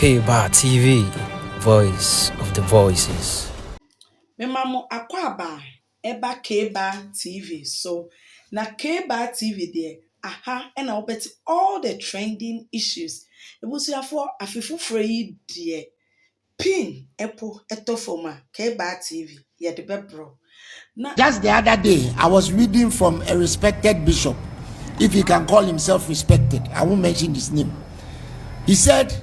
K-Bar TV, voice of the voices. Memamo akwaba eba K-Bar TV. So na K-Bar TV there, and I'll bet all the trending issues. It was for a free dear pin epo etofoma K-Bar TV. Yeah, the bebro. Just the other day, I was reading from a respected bishop, if he can call himself respected. I won't mention his name. He said,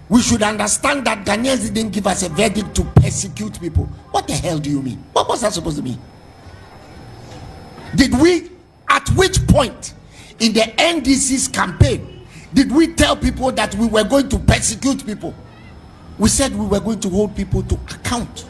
we should understand that Ghanaians didn't give us a verdict to persecute people. What the hell do you mean? What was that supposed to mean? Did we, at which point in the NDC's campaign, did we tell people that we were going to persecute people? We said we were going to hold people to account.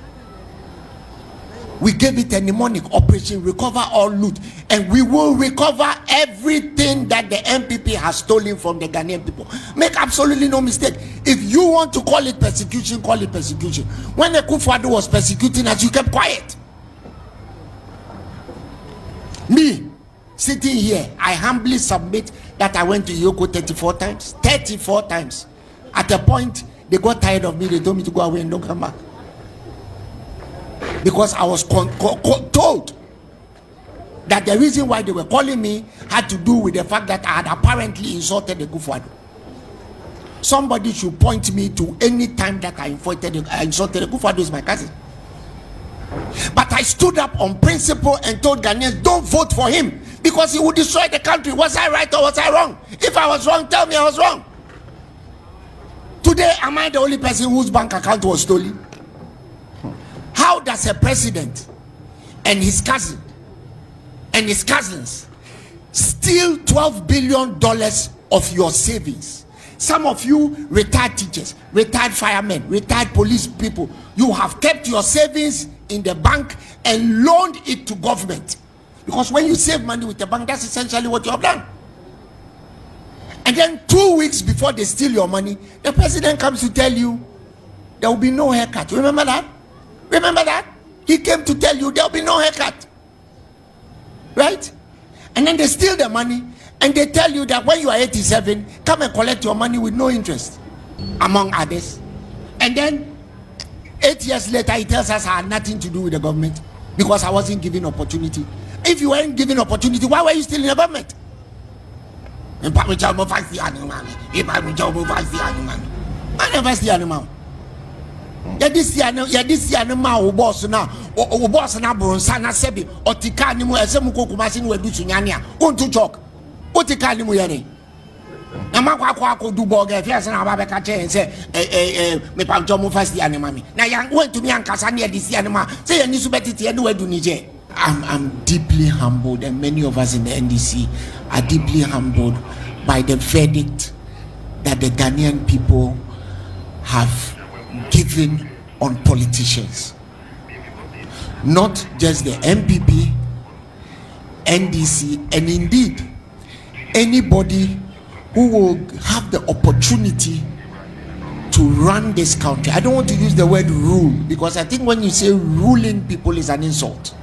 We gave it a mnemonic: Operation Recover All Loot, and we will recover everything that the MPP has stolen from the Ghanaian people. Make absolutely no mistake. If you want to call it persecution, call it persecution. When Akufo was persecuting us, you kept quiet. Me, sitting here, I humbly submit that I went to Yoko 34 times. 34 times. At a point, they got tired of me. They told me to go away and don't come back. Because I was told that the reason why they were calling me had to do with the fact that I had apparently insulted the Akufo. Somebody should point me to any time that I insulted the Akufo is my cousin. But I stood up on principle and told Ghanaians, don't vote for him because he would destroy the country. Was I right or was I wrong? If I was wrong, tell me I was wrong. Today, am I the only person whose bank account was stolen? How does a president and his cousin and his cousins steal $12 billion of your savings? Some of you retired teachers, retired firemen, retired police people, you have kept your savings in the bank and loaned it to government. Because when you save money with the bank, that's essentially what you have done. And then 2 weeks before they steal your money, the president comes to tell you there will be no haircut. Remember that? Remember that? He came to tell you there will be no haircut. Right? And then they steal the money and they tell you that when you are 87, come and collect your money with no interest, among others. And then 8 years later, he tells us I had nothing to do with the government because I wasn't given opportunity. If you weren't given opportunity, why were you still in the government? I never see animal. This year no ma boss now o boss na bronsa na sebi otika ni mu esem kokumasi ni wadu sunyane a onto chok otika ni mu ye ni na makwa du burger fi ase na ba be ka che se me pa njo mu fast year ni mami na ya went me ankasa na this year ni ma say ya ni su betete ni wadu ni je. I'm deeply humbled, and many of us in the NDC are deeply humbled by the verdict that the Ghanaian people have given on politicians. Not just the MPP, NDC, and indeed anybody who will have the opportunity to run this country. I don't want to use the word rule because I think when you say ruling people is an insult.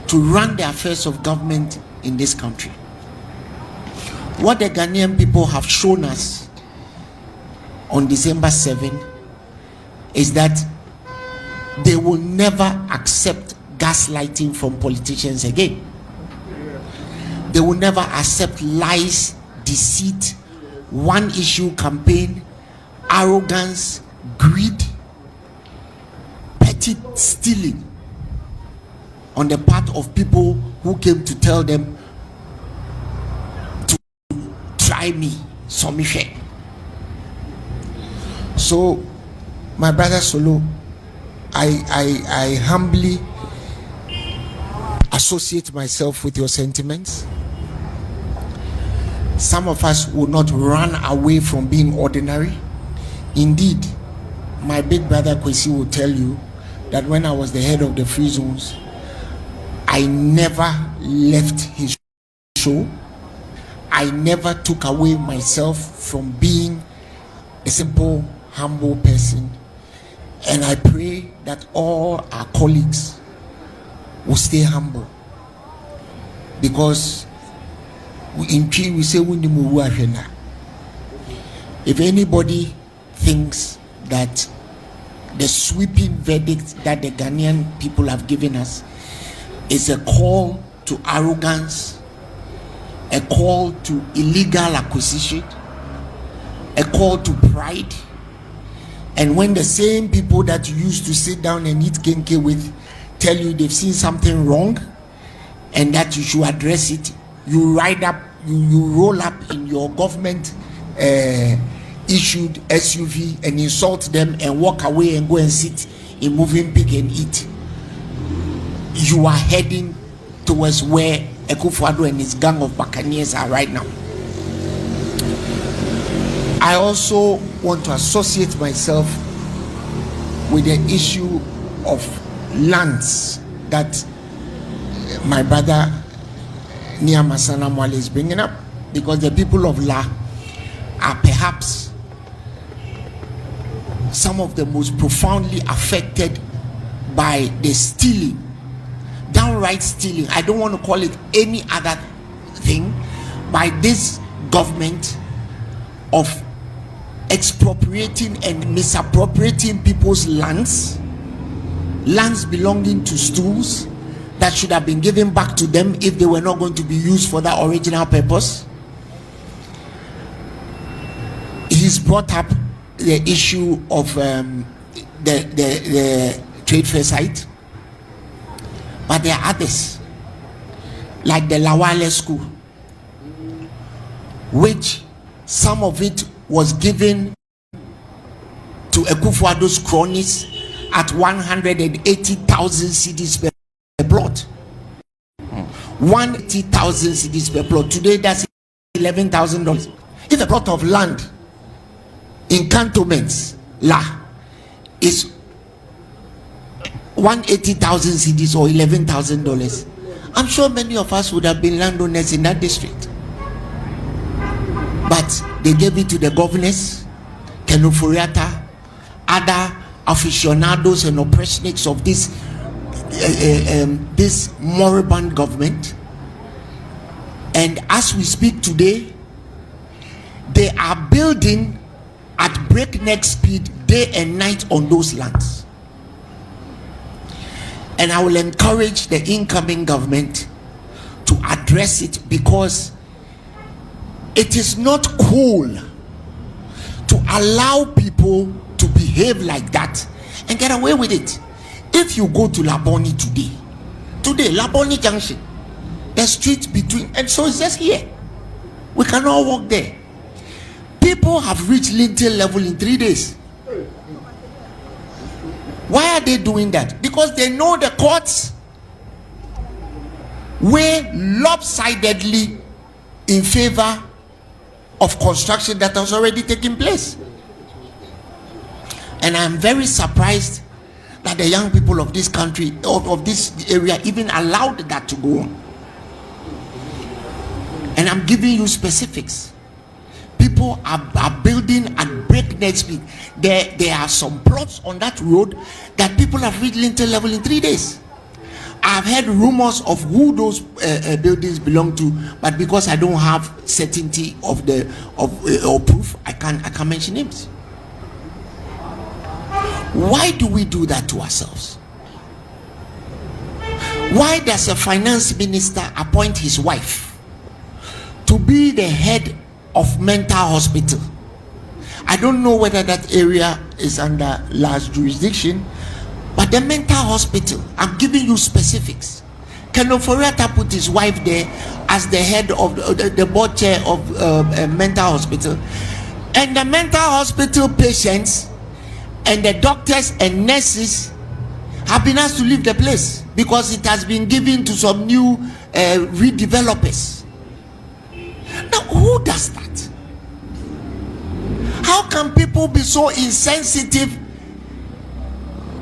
To run the affairs of government in this country. What the Ghanaian people have shown us on December 7 is that they will never accept gaslighting from politicians again. They will never accept lies, deceit, one issue campaign, arrogance, greed, petty stealing on the part of people who came to tell them to try me, submission. So, my brother Solo, I humbly associate myself with your sentiments. Some of us will not run away from being ordinary. Indeed, my big brother Kwesi will tell you that when I was the head of the free zones, I never left his show. I never took away myself from being a simple, humble person. And I pray that all our colleagues will stay humble. Because in Tree we say, if anybody thinks that the sweeping verdict that the Ghanaian people have given us is a call to arrogance, a call to illegal acquisition, a call to pride. And when the same people that you used to sit down and eat kenke with tell you they've seen something wrong and that you should address it, you roll up in your government issued SUV and insult them and walk away and go and sit in moving pig and eat. You are heading towards where Akufo Addo and his gang of buccaneers are right now. I also want to associate myself with the issue of lands that my brother Nia Masana Mwale is bringing up, because the people of La are perhaps some of the most profoundly affected by the stealing, downright stealing. I don't want to call it any other thing, by this government of expropriating and misappropriating people's lands belonging to stools that should have been given back to them if they were not going to be used for that original purpose. He's brought up the issue of the trade fair site, but there are others like the Lawale school, which some of it was given to Akufo Addo's cronies at 180,000 cedis per plot. 180,000 cedis per plot. Today that's $11,000. If a plot of land in cantonments is 180,000 cedis or $11,000, I'm sure many of us would have been landowners in that district. But they gave it to the governors, Ofori, other aficionados and oppressionists of this moribund government. And as we speak today, they are building at breakneck speed day and night on those lands. And I will encourage the incoming government to address it, because it is not cool to allow people to behave like that and get away with it. If you go to Laboni today, Laboni Junction, the street between, and so it's just here, we can all walk there. People have reached lintel level in 3 days. Why are they doing that? Because they know the courts weigh lopsidedly in favor of construction that has already taken place. And I'm very surprised that the young people of this country, of this area, even allowed that to go on. And I'm giving you specifics. People are building at breakneck speed. There are some plots on that road that people have reached lintel level in 3 days. I've heard rumors of who those buildings belong to, but because I don't have certainty of or proof, I can't mention names. Why do we do that to ourselves? Why does a finance minister appoint his wife to be the head of mental hospital? I don't know whether that area is under last jurisdiction, but the mental hospital, I'm giving you specifics. Ofori put his wife there as the head of the board chair of a mental hospital, and the mental hospital patients and the doctors and nurses have been asked to leave the place because it has been given to some new redevelopers. Now, who does that? How can people be so insensitive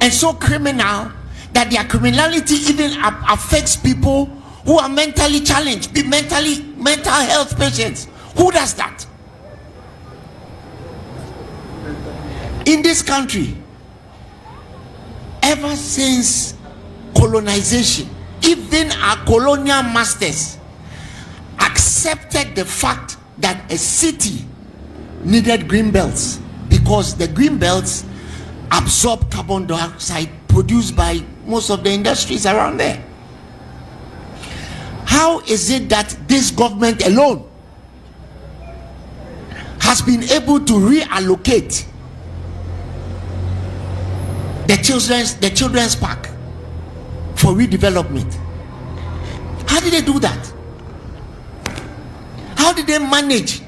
and so criminal that their criminality even affects people who are mentally challenged, mental health patients? Who does that? In this country, ever since colonization, even our colonial masters accepted the fact that a city needed green belts because the green belts absorb carbon dioxide produced by most of the industries around there. How is it that this government alone has been able to reallocate the children's park for redevelopment? How did they do that? How did they manage?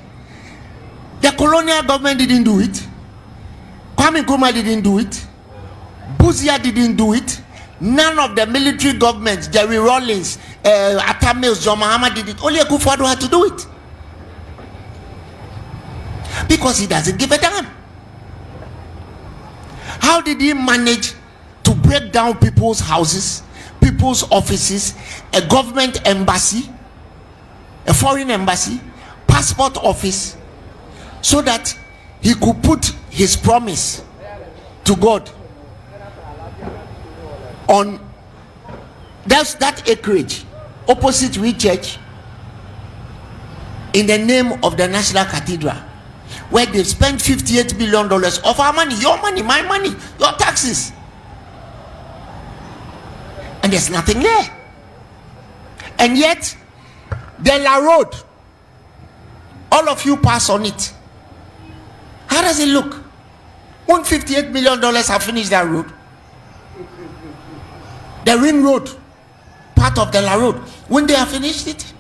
The colonial government didn't do it. Kwame Nkrumah didn't do it. Buzia didn't do it. None of the military governments, Jerry Rawlings, Atta, John Mahama did it. Only Akufo Addo had to do it. Because he doesn't give a damn. How did he manage to break down people's houses, people's offices, a government embassy, a foreign embassy, passport office, so that he could put his promise to God on that acreage opposite we church in the name of the National Cathedral, where they spent $58 billion of our money, your money, my money, your taxes, and there's nothing there. And yet the La Road, all of you pass on it. How does it look? Won't $58 million have finished that road? The ring road, part of the La Road, wouldn't they have finished it?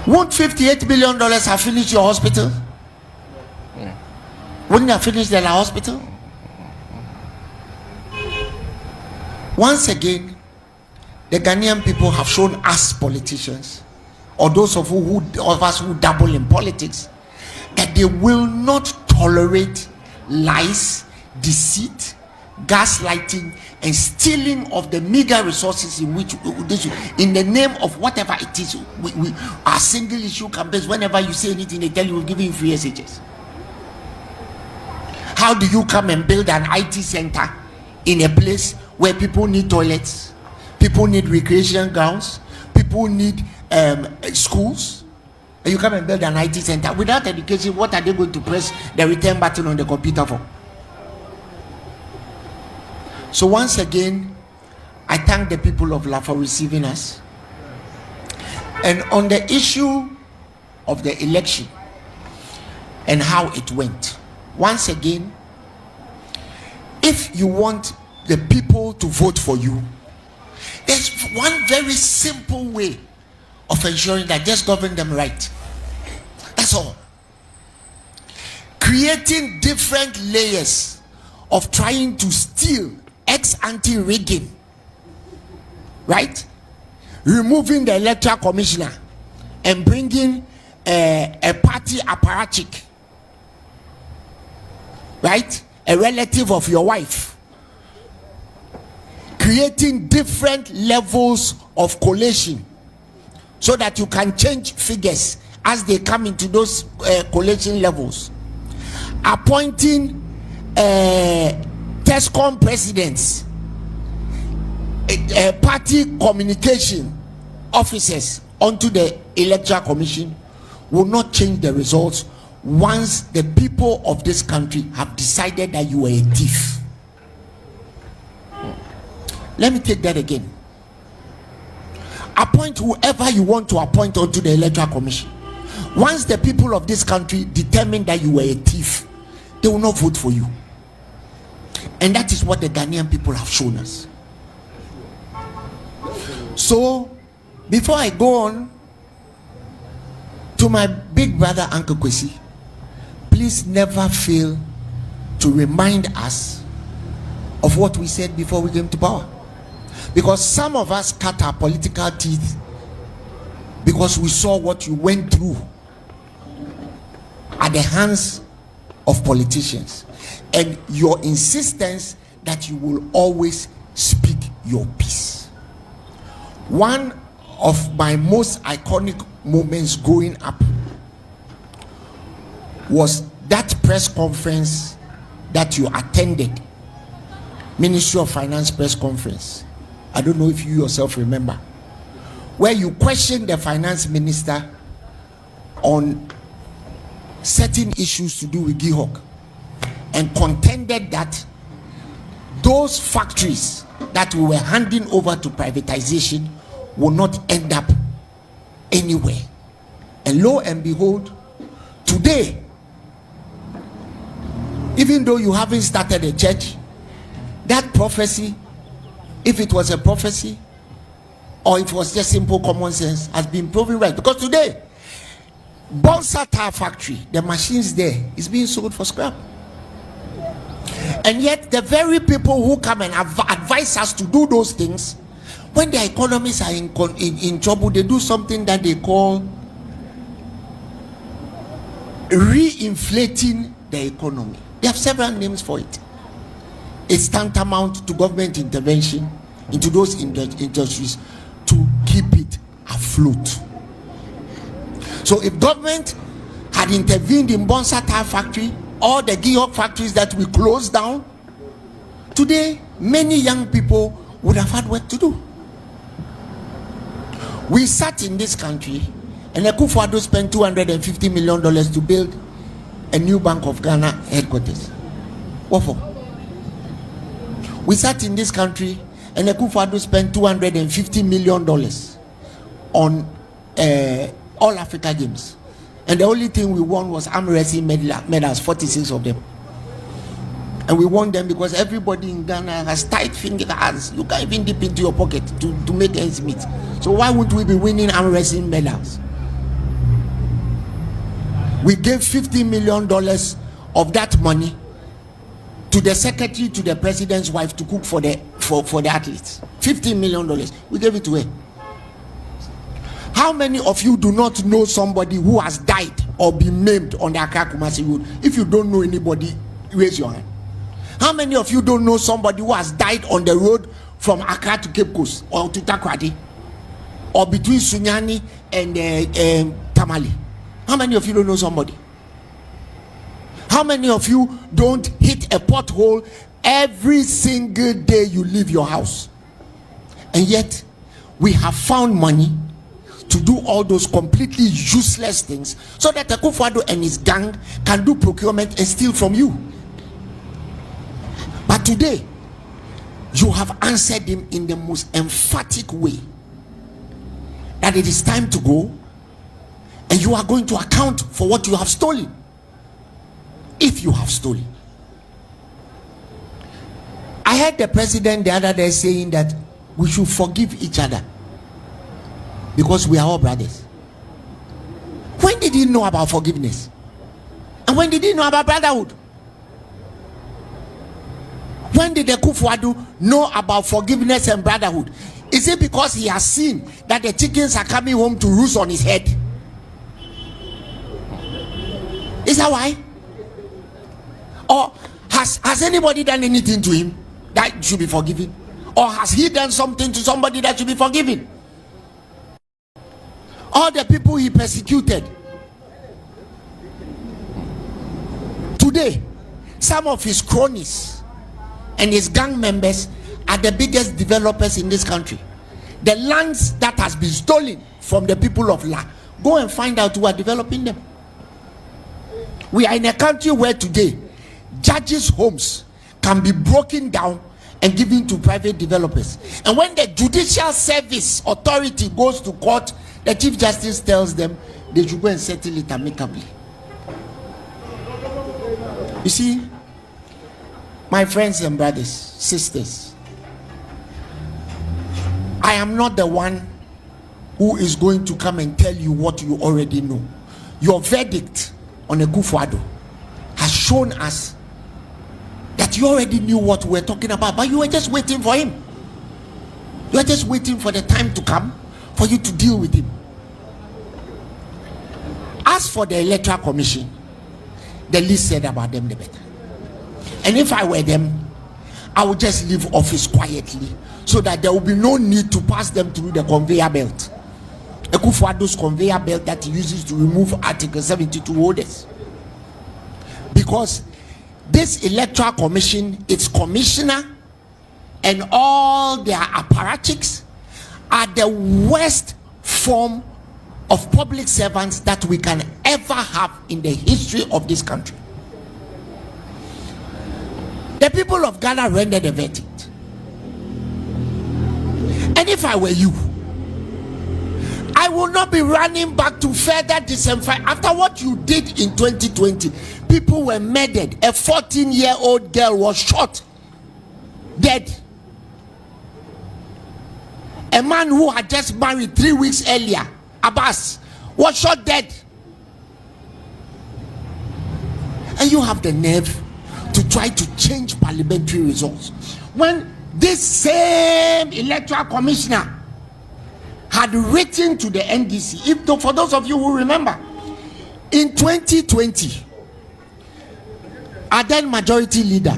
Won't $58 billion have finished your hospital? Wouldn't they have finished the hospital? Once again, the Ghanaian people have shown us politicians, or those of us who dabble in politics, that they will not tolerate lies, deceit, gaslighting, and stealing of the meager resources in which in the name of whatever it is. We are single issue campaigns. Whenever you say anything, they tell you we're giving free SHS. How do you come and build an IT center in a place where people need toilets, people need recreation grounds, people need schools, and you come and build an IT center without education? What are they going to press the return button on the computer for? So once again, I thank the people of La for receiving us. And on the issue of the election and how it went, once again, if you want the people to vote for you, there's one very simple way of ensuring that, just govern them right. That's all. Creating different layers of trying to steal, ex-ante rigging, right? Removing the electoral commissioner and bringing a party apparatchik, right? A relative of your wife. Creating different levels of collation so that you can change figures as they come into those collation levels. Appointing TESCOM presidents, party communication officers onto the electoral commission will not change the results once the people of this country have decided that you are a thief. Let me take that again. Appoint whoever you want to appoint onto the electoral commission. Once the people of this country determine that you are a thief, they will not vote for you. And that is what the Ghanaian people have shown us. So, before I go on to my big brother, Uncle Kwesi, please never fail to remind us of what we said before we came to power. Because some of us cut our political teeth because we saw what you went through at the hands of politicians, and your insistence that you will always speak your piece. One of my most iconic moments growing up was that press conference that you attended, Ministry of Finance press conference. I don't know if you yourself remember, where you questioned the finance minister on certain issues to do with Gihok and contended that those factories that we were handing over to privatization will not end up anywhere. And lo and behold, today, even though you haven't started a church, that prophecy, if it was a prophecy or it was just simple common sense, has been proven right. Because today, Bonsa Tire Factory, the machines there is being sold for scrap. And yet the very people who come and advise us to do those things, when their economies are in trouble, they do something that they call re-inflating the economy. They have several names for it. It's tantamount to government intervention into those industries to keep it afloat. So if government had intervened in Bonsa Tire Factory or the Gihok factories that we closed down, today many young people would have had work to do. We sat in this country and Akufo Addo spent $250 million to build a new Bank of Ghana headquarters. What for? We sat in this country and Akufo Addo spent $250 million on All Africa Games. And the only thing we won was arm wrestling medals, 46 of them. And we won them because everybody in Ghana has tight fingers. You can't even dip into your pocket to make ends meet. So why would we be winning arm wrestling medals? We gave $50 million of that money to the secretary to the president's wife to cook for the athletes. $15 million. We gave it to her. How many of you do not know somebody who has died or been maimed on the Accra Kumasi road? If you don't know anybody, raise your hand. How many of you don't know somebody who has died on the road from Accra to Cape Coast or to Takoradi or between Sunyani and Tamale? How many of you don't know somebody? How many of you don't hit a pothole every single day you leave your house? And yet we have found money to do all those completely useless things so that Akufo Addo and his gang can do procurement and steal from you. But today, you have answered him in the most emphatic way that it is time to go and you are going to account for what you have stolen. If you have stolen. I heard the president the other day saying that we should forgive each other because we are all brothers. When did he know about forgiveness? And when did he know about brotherhood? When did Akufo Addo know about forgiveness and brotherhood? Is it because he has seen that the chickens are coming home to roost on his head? Is that why? Or has anybody done anything to him that should be forgiven? Or has he done something to somebody that should be forgiven? All the people he persecuted. Today, some of his cronies and his gang members are the biggest developers in this country. The lands that has been stolen from the people of La, go and find out who are developing them. We are in a country where today judges' homes can be broken down and given to private developers. And when the judicial service authority goes to court, the chief justice tells them they should go and settle it amicably. You see, my friends and brothers, sisters, I am not the one who is going to come and tell you what you already know. Your verdict on Akufo Addo has shown us that you already knew what we're talking about, but you were just waiting for him. You were just waiting for the time to come for you to deal with him. As for the Electoral Commission, the least said about them, the better. And if I were them, I would just leave office quietly so that there will be no need to pass them through the conveyor belt. Akufo Addo's conveyor belt that he uses to remove Article 72 holders. Because this Electoral Commission, its commissioner, and all their apparatchiks are the worst form of public servants that we can ever have in the history of this country. The people of Ghana rendered a verdict. And if I were you, I will not be running back to further disenfranchise. After what you did in 2020, people were murdered. A 14-year-old girl was shot dead. A man who had just married 3 weeks earlier, Abbas, was shot dead. And you have the nerve to try to change parliamentary results when this same electoral commissioner had written to the NDC. For those of you who remember, in 2020, our then majority leader,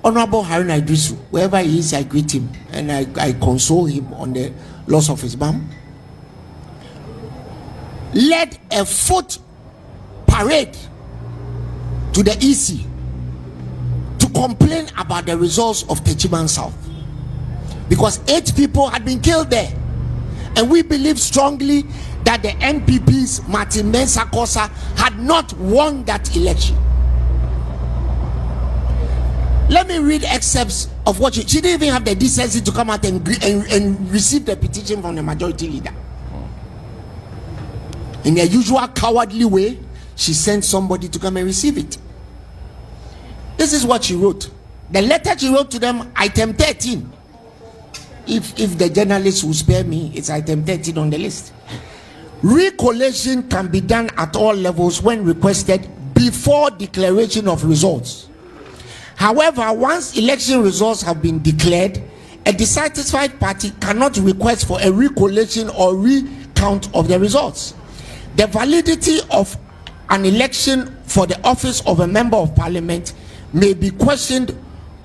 Honorable Haruna Idrisu, wherever he is, I greet him and I console him on the loss of his mom, led a foot parade to the EC to complain about the results of Techiman South, because 8 people had been killed there. And we believe strongly that the NPP's Martin Mensah Kosa had not won that election. Let me read excerpts of what she didn't even have the decency to come out and receive the petition from the majority leader. In her usual cowardly way, she sent somebody to come and receive it. This is what she wrote. The letter she wrote to them, item 13. If the journalists will spare me, it's item 13 on the list. Recollation can be done at all levels when requested before declaration of results. However, once election results have been declared, a dissatisfied party cannot request for a recollation or recount of the results. The validity of an election for the office of a member of parliament may be questioned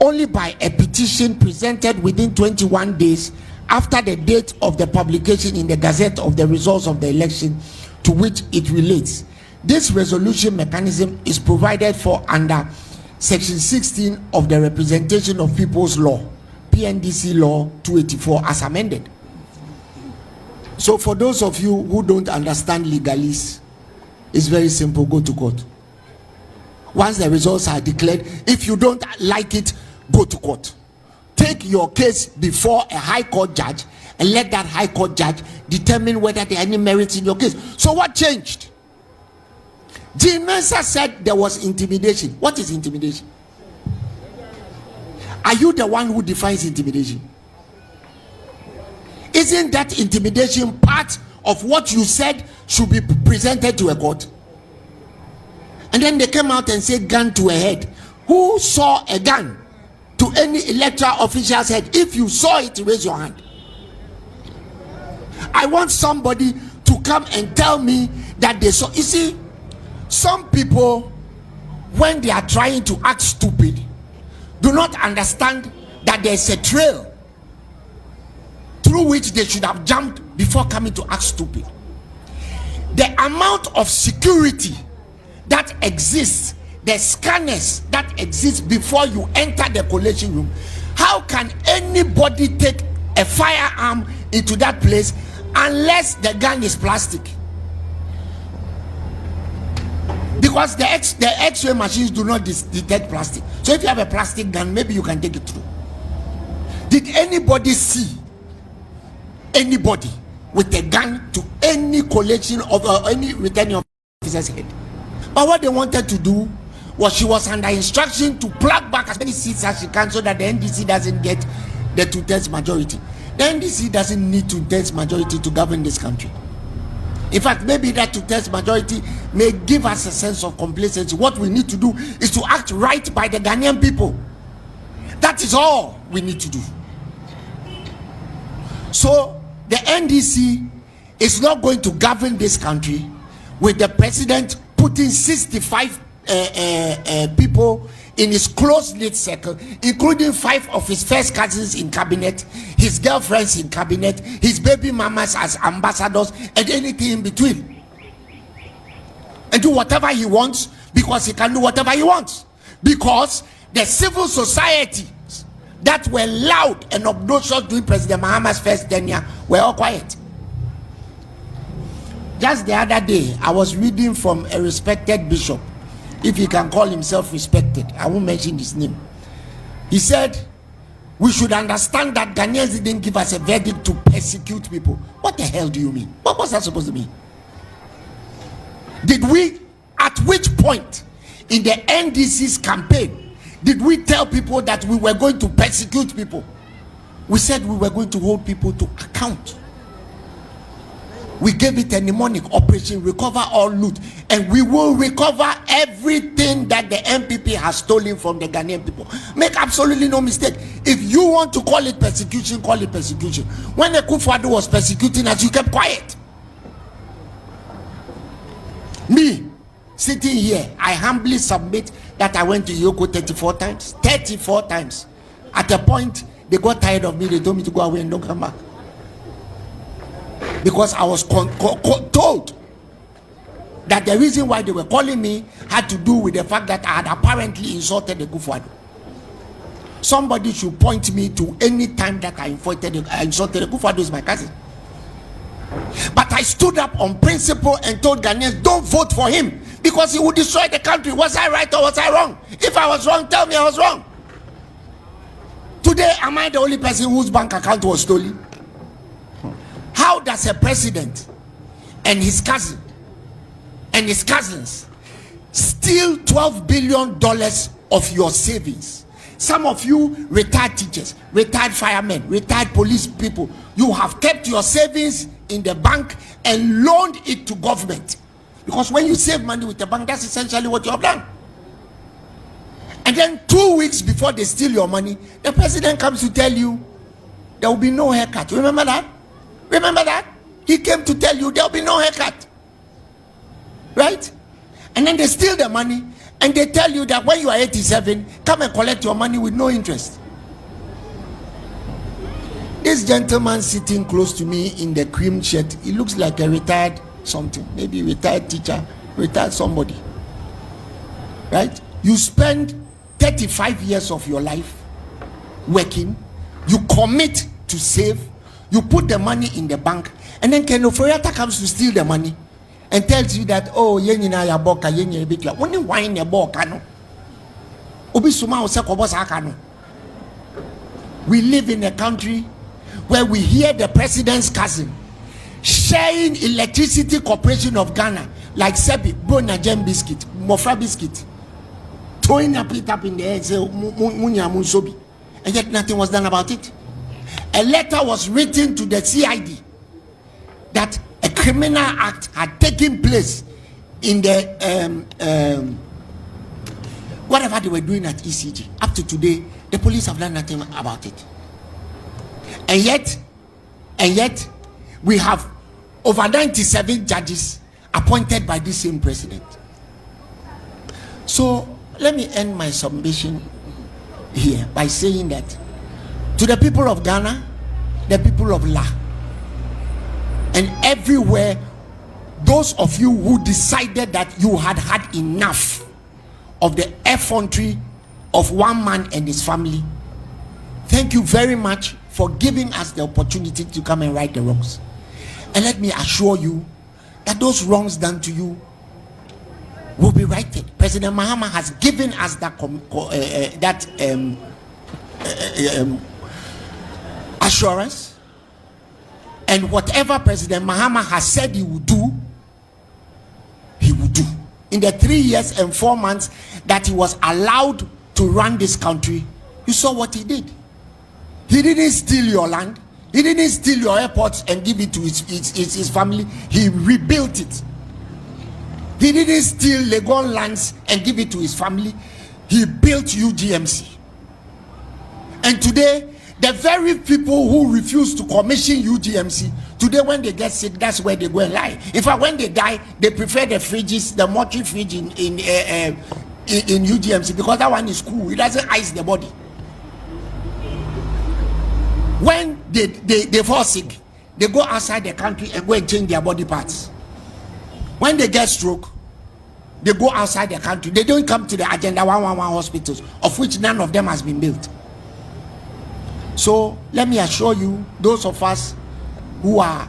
only by a petition presented within 21 days after the date of the publication in the Gazette of the results of the election to which it relates. This resolution mechanism is provided for under Section 16 of the Representation of People's Law, PNDC Law 284, as amended. So for those of you who don't understand legalese, it's very simple. Go to court. Once the results are declared, if you don't like it, go to court. Take your case before a high court judge and let that high court judge determine whether there are any merits in your case. So what changed? Jean Mensah said there was intimidation. What is intimidation? Are you the one who defines intimidation? Isn't that intimidation part of what you said should be presented to a court? And then they came out and said gun to a head. Who saw a gun to any electoral official's head? If you saw it, raise your hand. I want somebody to come and tell me that they saw. You see, some people, when they are trying to act stupid, do not understand that there's a trail through which they should have jumped before coming to act stupid. The amount of security that exists, the scanners that exist before you enter the collation room, how can anybody take a firearm into that place unless the gun is plastic? Because the X-ray machines do not detect plastic. So if you have a plastic gun, maybe you can take it through. Did anybody see anybody with a gun to any collection of any returning officer's head? But what they wanted to do was, she was under instruction to plug back as many seats as she can so that the NDC doesn't get the 2/3 majority. The NDC doesn't need 2/3 majority to govern this country. In fact, maybe that 2/3 majority may give us a sense of complacency. What we need to do is to act right by the Ghanaian people. That is all we need to do. So the NDC is not going to govern this country with the president putting 65 people in his close-knit circle, including 5 of his first cousins in cabinet, his girlfriends in cabinet, his baby mamas as ambassadors, and anything in between, and do whatever he wants, because he can do whatever he wants, because the civil society that were loud and obnoxious during President Mahama's first tenure were all quiet. Just the other day, I was reading from a respected bishop, if he can call himself respected. I won't mention his name. He said, we should understand that Ghanaians didn't give us a verdict to persecute people. What the hell do you mean? What was that supposed to mean? Did we, at which point in the NDC's campaign, did we tell people that we were going to persecute people? We said we were going to hold people to account. We gave it a mnemonic operation, recover all loot, and we will recover everything that the MPP has stolen from the Ghanaian people. Make absolutely no mistake. If you want to call it persecution, call it persecution. When Akufo was persecuting us, you kept quiet. Me, sitting here, I humbly submit that I went to Yoko 34 times. 34 times. At a point, they got tired of me. They told me to go away and don't come back. Because I was told that the reason why they were calling me had to do with the fact that I had apparently insulted the Akufo. Somebody should point me to any time that I insulted the Akufo. Is my cousin. But I stood up on principle and told Ghanaians, don't vote for him because he would destroy the country. Was I right or was I wrong? If I was wrong, tell me I was wrong. Today, am I the only person whose bank account was stolen? How does a president and his cousin and his cousins steal $12 billion of your savings? Some of you retired teachers, retired firemen, retired police people, you have kept your savings in the bank and loaned it to government. Because when you save money with the bank, that's essentially what you have done. And then 2 weeks before they steal your money, the president comes to tell you there will be no haircut. Remember that? Remember that? He came to tell you there will be no haircut. Right? And then they steal the money and they tell you that when you are 87, come and collect your money with no interest. This gentleman sitting close to me in the cream shirt, he looks like a retired something, maybe retired teacher, retired somebody. Right? You spend 35 years of your life working, you commit to save, you put the money in the bank, and then Ken Ofori comes to steal the money and tells you that, oh, yenina ya boka, yenye bikla. Only wine ya boka no. Obi suma ose kobosa akano. We live in a country where we hear the president's cousin sharing Electricity Corporation of Ghana like Sebi, Bona Gem Biscuit, Mofra Biscuit, throwing it up in the air, say munya munsobi, and yet nothing was done about it. A letter was written to the CID that a criminal act had taken place in the whatever they were doing at ECG. Up to today, the police have done nothing about it. And yet, we have over 97 judges appointed by this same president. So let me end my submission here by saying that to the people of Ghana, the people of La, and everywhere, those of you who decided that you had had enough of the effrontery of one man and his family, thank you very much for giving us the opportunity to come and right the wrongs. And let me assure you that those wrongs done to you will be righted. President Mahama has given us that assurance, and whatever President Mahama has said he will do, he will do. In the 3 years and 4 months that he was allowed to run this country, you saw what he did. He didn't steal your land, he didn't steal your airports and give it to his family. He rebuilt it. He didn't steal Legon lands and give it to his family. He built UGMC. And today, the very people who refuse to commission UGMC, today when they get sick, that's where they go and lie. In fact, when they die, they prefer the fridges, the mortuary fridge in UGMC, because that one is cool. It doesn't ice the body. When they fall sick, they go outside the country and go and change their body parts. When they get stroke, they go outside the country. They don't come to the Agenda 111 hospitals, of which none of them has been built. So let me assure you, those of us who are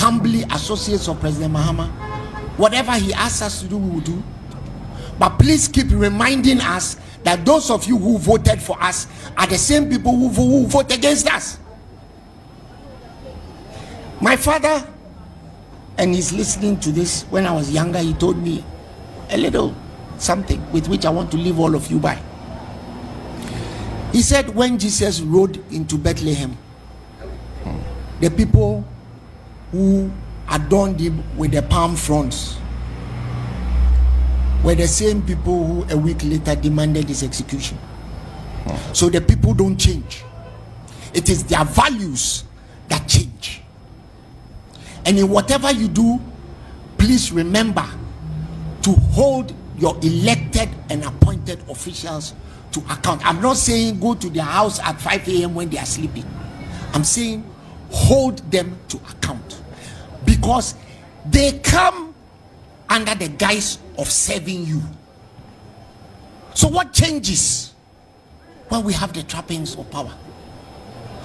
humbly associates of President Mahama. Whatever he asks us to do, we will do. But please keep reminding us that those of you who voted for us are the same people who vote against us. My father, and he's listening to this, when I was younger, he told me a little something with which I want to leave all of you by. He said when Jesus rode into Bethlehem, the people who adorned him with the palm fronds were the same people who a week later demanded his execution. So the people don't change. It is their values that change. And in whatever you do, please remember to hold your elected and appointed officials to account. I'm not saying go to their house at 5 a.m. when they are sleeping. I'm saying hold them to account, because they come under the guise of serving you. So what changes when we have the trappings of power?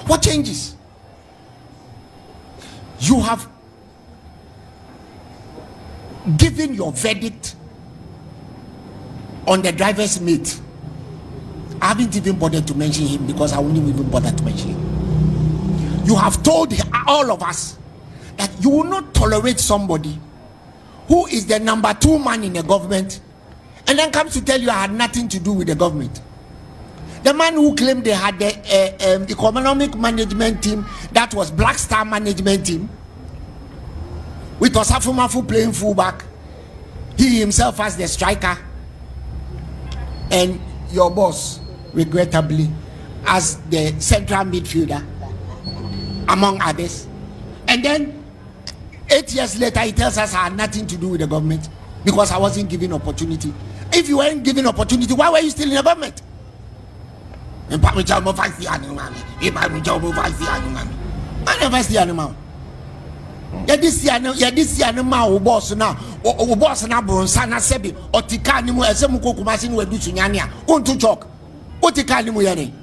What changes? You have given your verdict on the driver's mate. I haven't even bothered to mention him because I wouldn't even bother to mention him. You have told all of us that you will not tolerate somebody who is the number 2 man in the government and then comes to tell you I had nothing to do with the government. The man who claimed they had the economic management team, that was Black Star management team, with Osafumafu playing fullback, he himself as the striker, and your boss, regrettably, as the central midfielder, among others. And then 8 years later, he tells us I had nothing to do with the government because I wasn't given opportunity. If you weren't given opportunity, why were you still in the government? I never see animal. This animal boss now, or boss now, Bronsana Sebi, or Tikanimu, as some Kukumasin will do Sunyania, on to chalk. What Tikanimu Yane?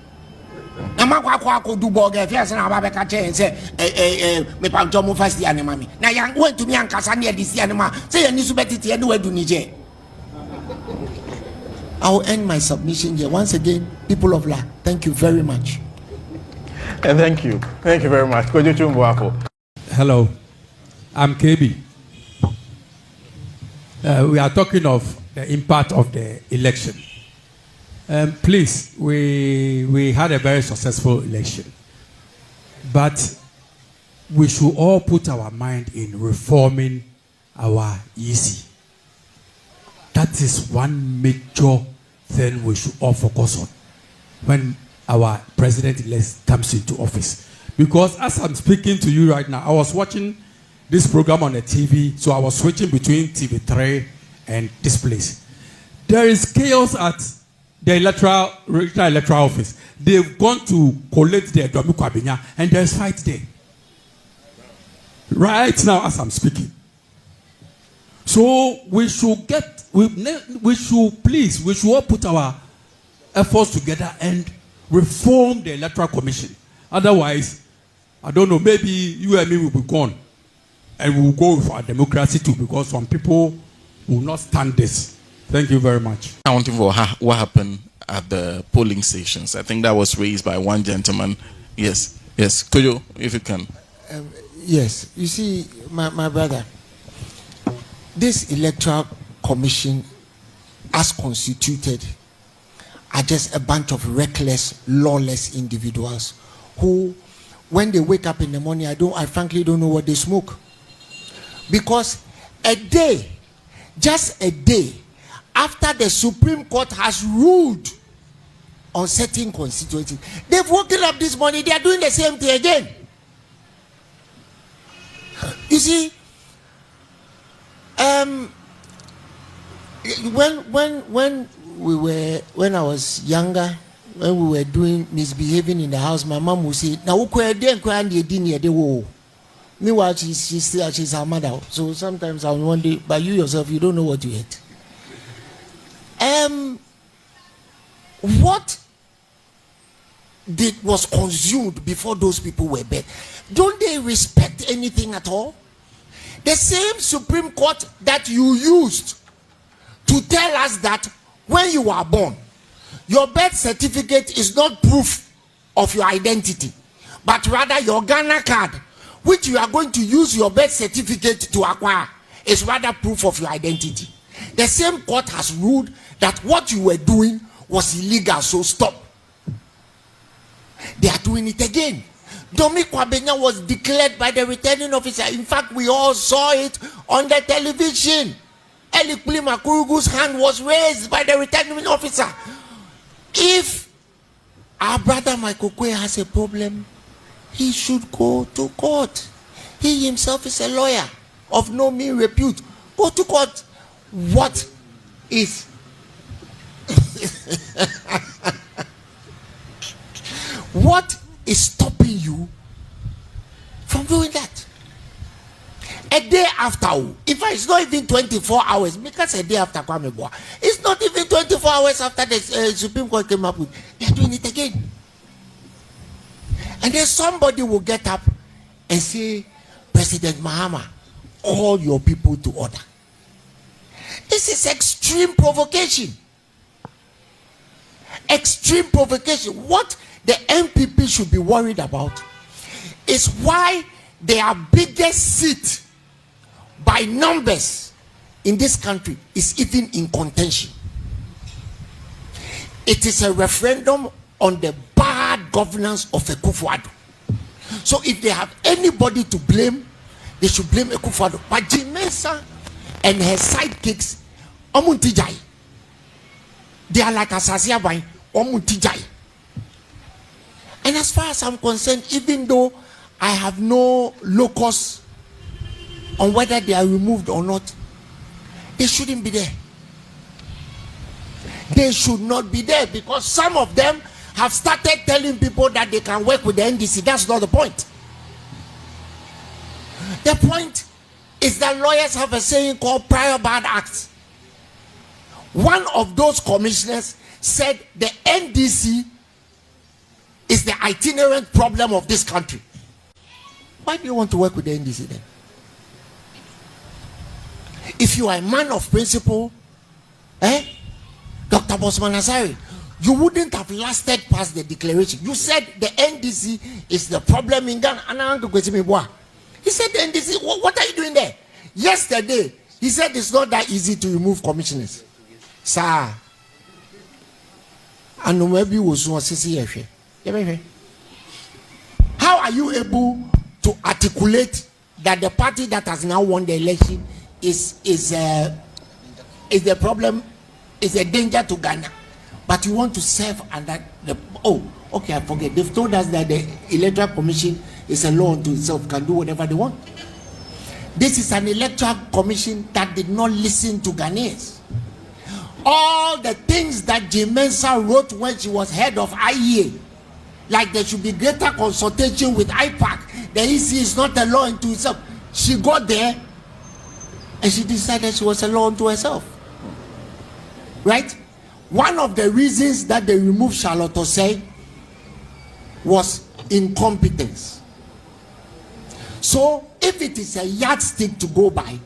Namaka do bog affairs and Abaka and say, me Pantomo fast the animal. Now, young went to me and Cassania this animal, say, and you better to anywhere to Niger. I will end my submission here. Once again, people of La, thank you very much. And thank you. Thank you very much. Hello, I'm KB. We are talking of the impact of the election. Please, we had a very successful election, but we should all put our mind in reforming our EC. That is one major thing we should all focus on when our president-elect comes into office. Because as I'm speaking to you right now, I was watching this program on the TV, so I was switching between TV3 and this place. There is chaos at the regional electoral office. They've gone to collect their Domico Abinya, and there's fight there. Right now, as I'm speaking. So we should all put our efforts together and reform the electoral commission. Otherwise, I don't know, maybe you and me will be gone and we will go for our democracy too, because some people will not stand this. Thank you very much. Accounting for what happened at the polling stations. I think that was raised by one gentleman. Yes. Koyo, if you can. Yes. You see, my brother, this electoral commission, as constituted, are just a bunch of reckless, lawless individuals who, when they wake up in the morning, I frankly don't know what they smoke. Because just a day after the Supreme Court has ruled on certain constituencies, they've woken up this morning, they are doing the same thing again. You see, when I was younger, when we were doing misbehaving in the house, my mom would say, "Now meanwhile, she's our mother. So sometimes I wonder, but you yourself, you don't know what you ate." What was consumed before those people were bed? Don't they respect anything at all? The same Supreme Court that you used to tell us that when you were born, your birth certificate is not proof of your identity, but rather your Ghana card, which you are going to use your birth certificate to acquire, is rather proof of your identity. The same court has ruled that what you were doing was illegal, so stop. They are doing it again. Domi Kwabenya was declared by the returning officer. In fact, we all saw it on the television. Eli Makurugu's hand was raised by the returning officer. If our brother Michael Kwe has a problem, he should go to court. He himself is a lawyer of no mean repute. Go to court. What is what is stopping you from doing that? A day after, in fact, it's not even 24 hours, because a day after Kwame Boa, it's not even 24 hours after the Supreme Court came up with, they're doing it again. And then somebody will get up and say, President Mahama, call your people to order. This is extreme provocation. Extreme provocation. What the MPP should be worried about is why their biggest seat by numbers in this country is even in contention. It is a referendum on the bad governance of Akufo Addo. So if they have anybody to blame, they should blame Akufo Addo. But Jimensa and her sidekicks, Omuntijai, they are like Asasia Bain, Omuntijai. And as far as I'm concerned, even though I have no locus on whether they are removed or not, they shouldn't be there. They should not be there, because some of them have started telling people that they can work with the NDC. That's not the point. The point is that lawyers have a saying called prior bad acts. One of those commissioners said the NDC is the itinerant problem of this country. Why do you want to work with the NDC then? If you are a man of principle, Dr. Bosman Azari, you wouldn't have lasted past the declaration. You said the NDC is the problem in Ghana. He said the NDC, what are you doing there? Yesterday, he said it's not that easy to remove commissioners. Sir, and maybe was how are you able to articulate that the party that has now won the election is the problem, is a danger to Ghana, but you want to serve under the I forget. They've told us that the Electoral Commission is a law unto itself, can do whatever they want. This is an Electoral Commission that did not listen to Ghanaians. All the things that Jimensa wrote when she was head of IEA, like there should be greater consultation with IPAC, the EC is not a law unto itself. She got there and she decided she was a law unto herself. Right? One of the reasons that they removed Charlotte Osei was incompetence. So if it is a yardstick to go by,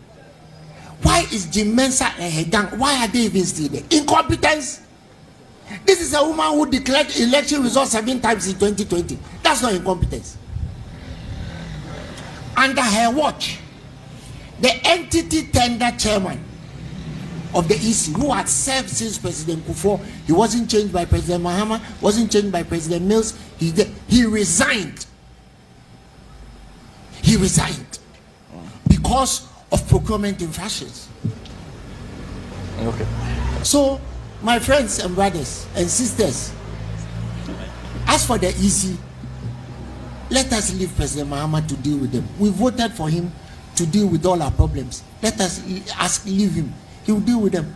why is Jimensa and her gang, why are they even still there? Incompetence. This is a woman who declared election results 7 times in 2020. That's not incompetence. Under her watch, the entity tender chairman of the EC, who had served since President Akufo, he wasn't changed by President Mahama, wasn't changed by President Mills, he resigned. He resigned because of procurement infractions. Okay. So, my friends and brothers and sisters, as for the EC, let us leave President Mahama to deal with them. We voted for him to deal with all our problems. Let us leave him. He will deal with them.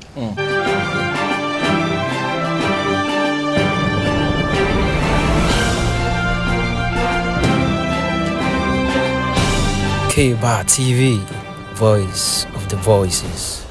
K-Bar TV, voice of the voices.